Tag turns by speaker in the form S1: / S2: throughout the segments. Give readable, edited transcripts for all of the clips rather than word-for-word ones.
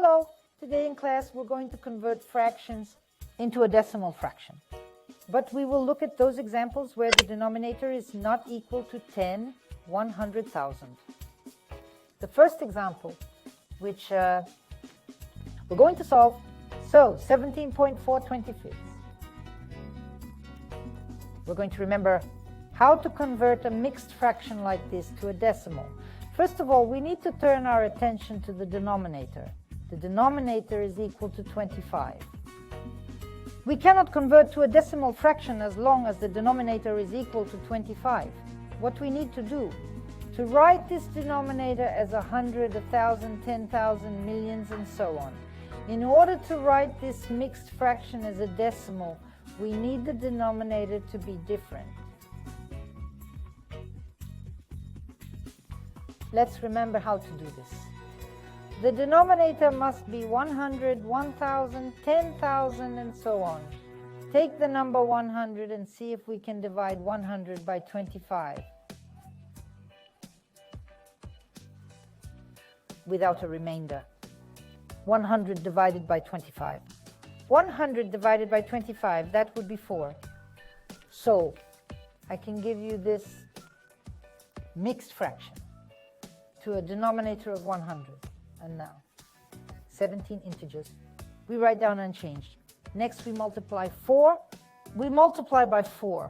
S1: So today in class we're going to convert fractions into a decimal fraction. But we will look at those examples where the denominator is not equal to 10 100,000. The first example, which we're going to solve, so 17.425. We're going to remember how to convert a mixed fraction like this to a decimal. First of all, we need to turn our attention to the denominator. The denominator is equal to 25. We cannot convert to a decimal fraction as long as the denominator is equal to 25. What we need to do, to write this denominator as 100, 1,000, 10,000, millions, and so on. In order to write this mixed fraction as a decimal, we need the denominator to be different. Let's remember how to do this. The denominator must be 100, 1,000, 10,000, and so on. Take the number 100 and see if we can divide 100 by 25 without a remainder. 100 divided by 25. 100 divided by 25, that would be 4. So I can give you this mixed fraction to a denominator of 100. And now 17 integers. We write down unchanged. Next we multiply 4. We multiply by 4.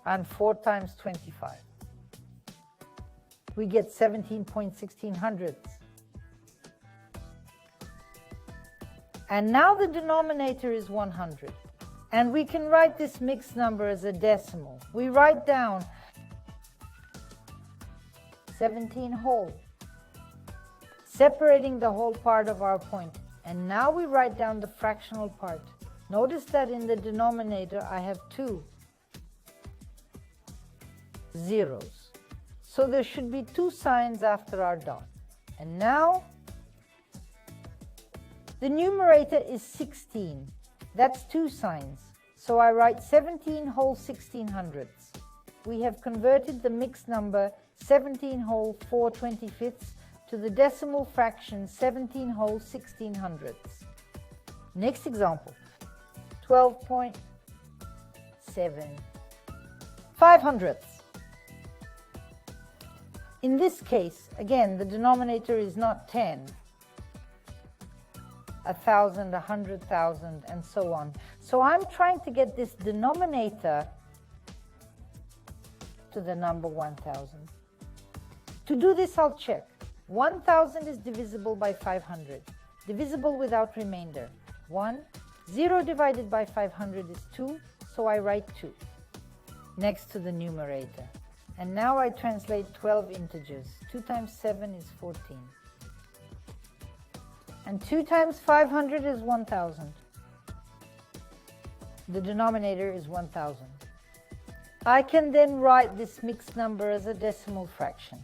S1: And 4 times 25. We get 17.16 And now the denominator is 100. And we can write this mixed number as a decimal. We write down 17 whole, separating the whole part of our point. And now we write down the fractional part. Notice that in the denominator I have 2 zeros. So there should be 2 signs after our dot. And now the numerator is 16. That's 2 signs. So I write 17 whole 1600ths. We have converted the mixed number 17 whole 4/25 to the decimal fraction 17 whole 1600ths. Next example, 12.7 500ths. In this case, again, the denominator is not 10, 1,000, 100,000, and so on. So I'm trying to get this denominator to the number 1,000. To do this, I'll check. 1,000 is divisible by 500. Divisible without remainder. 1. 0 divided by 500 is 2, so I write 2 next to the numerator. And now I translate 12 integers. 2 times 7 is 14. And 2 times 500 is 1,000. The denominator is 1,000. I can then write this mixed number as a decimal fraction.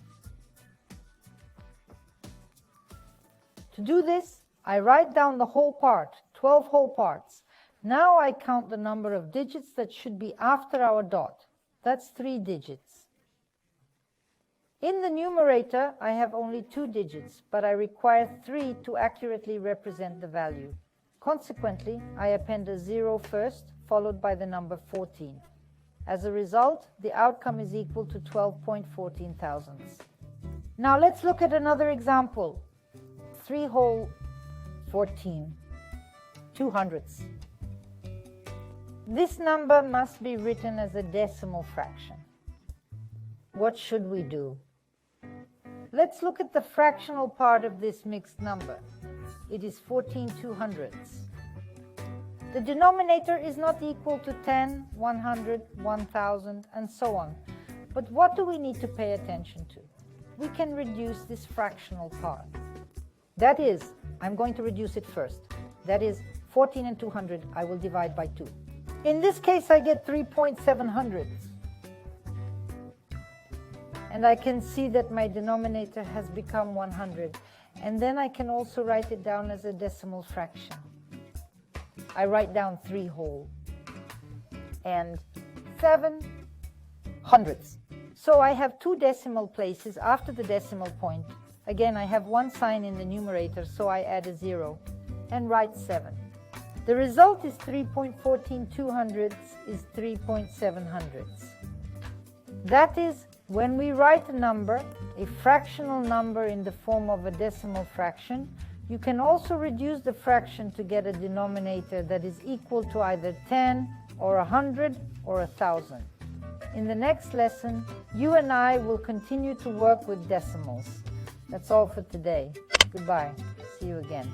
S1: To do this, I write down the whole part, 12 whole parts. Now I count the number of digits that should be after our dot. That's 3 digits. In the numerator, I have only 2 digits, but I require 3 to accurately represent the value. Consequently, I append a 0 first, followed by the number 14. As a result, the outcome is equal to 12.14 thousandths. Now let's look at another example. 3 whole 14 200ths. This number must be written as a decimal fraction. What should we do? Let's look at the fractional part of this mixed number. It is 14 200ths. The denominator is not equal to 10, 100, 1,000, and so on. But what do we need to pay attention to? We can reduce this fractional part. That is, I'm going to reduce it first. That is, 14 and 200, I will divide by 2. In this case, I get 3.700. And I can see that my denominator has become 100. And then I can also write it down as a decimal fraction. I write down 3 whole and 7 hundredths. So I have 2 decimal places after the decimal point, Again, I have one sign in the numerator, so I add a 0 and write 7. The result is 3.14 is 3.7. That is, when we write a number, a fractional number in the form of a decimal fraction, you can also reduce the fraction to get a denominator that is equal to either 10 or 100 or 1,000. In the next lesson, you and I will continue to work with decimals. That's all for today. Goodbye. See you again.